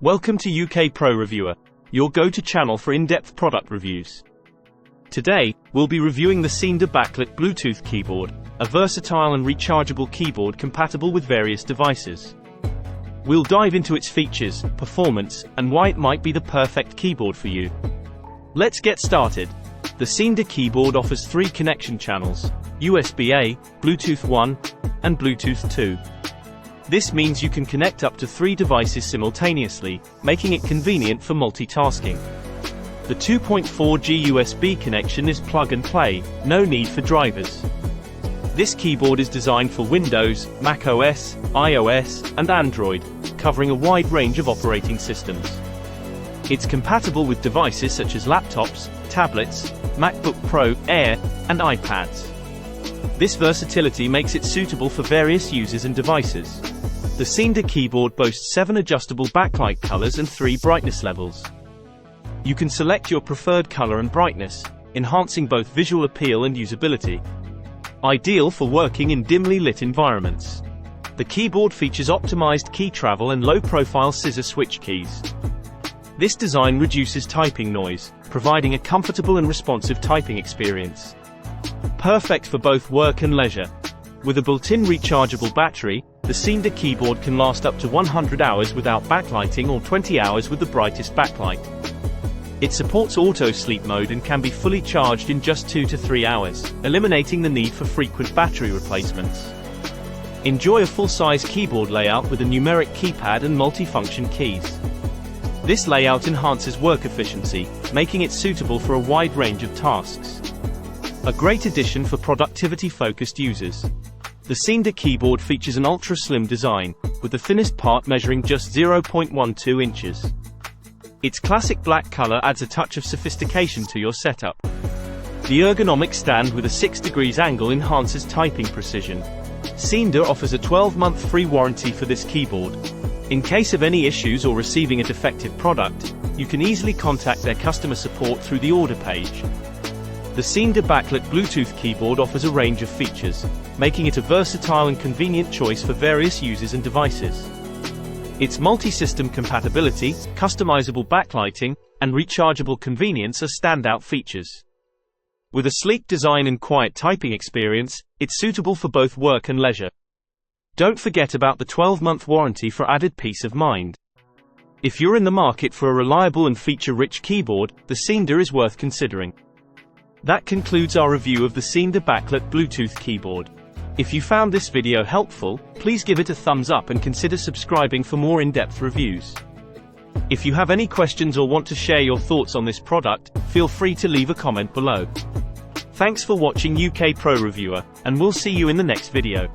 Welcome to UK Pro Reviewer, your go-to channel for in-depth product reviews. Today, we'll be reviewing the seenda Backlit Bluetooth Keyboard, a versatile and rechargeable keyboard compatible with various devices. We'll dive into its features, performance, and why it might be the perfect keyboard for you. Let's get started. The seenda keyboard offers 3 connection channels: USB-A, Bluetooth 1, and Bluetooth 2. This means you can connect up to 3 devices simultaneously, making it convenient for multitasking. The 2.4G USB connection is plug and play, no need for drivers. This keyboard is designed for Windows, Mac OS, iOS, and Android, covering a wide range of operating systems. It's compatible with devices such as laptops, tablets, MacBook Pro, Air, and iPads. This versatility makes it suitable for various users and devices. The seenda keyboard boasts 7 adjustable backlight colors and 3 brightness levels. You can select your preferred color and brightness, enhancing both visual appeal and usability. Ideal for working in dimly lit environments. The keyboard features optimized key travel and low-profile scissor switch keys. This design reduces typing noise, providing a comfortable and responsive typing experience. Perfect for both work and leisure. With a built-in rechargeable battery, the seenda keyboard can last up to 100 hours without backlighting or 20 hours with the brightest backlight. It supports auto sleep mode and can be fully charged in just 2 to 3 hours, eliminating the need for frequent battery replacements. Enjoy a full-size keyboard layout with a numeric keypad and multifunction keys. This layout enhances work efficiency, making it suitable for a wide range of tasks. A great addition for productivity-focused users. The seenda keyboard features an ultra-slim design, with the thinnest part measuring just 0.12 inches. Its classic black color adds a touch of sophistication to your setup. The ergonomic stand with a 6 degrees angle enhances typing precision. Seenda offers a 12-month free warranty for this keyboard. In case of any issues or receiving a defective product, you can easily contact their customer support through the order page. The seenda Backlit Bluetooth keyboard offers a range of features, making it a versatile and convenient choice for various users and devices. Its multi-system compatibility, customizable backlighting, and rechargeable convenience are standout features. With a sleek design and quiet typing experience, it's suitable for both work and leisure. Don't forget about the 12-month warranty for added peace of mind. If you're in the market for a reliable and feature-rich keyboard, the seenda is worth considering. That concludes our review of the seenda Backlit Bluetooth keyboard. If you found this video helpful, please give it a thumbs up and consider subscribing for more in-depth reviews. If you have any questions or want to share your thoughts on this product, feel free to leave a comment below. Thanks for watching UK Pro Reviewer, and we'll see you in the next video.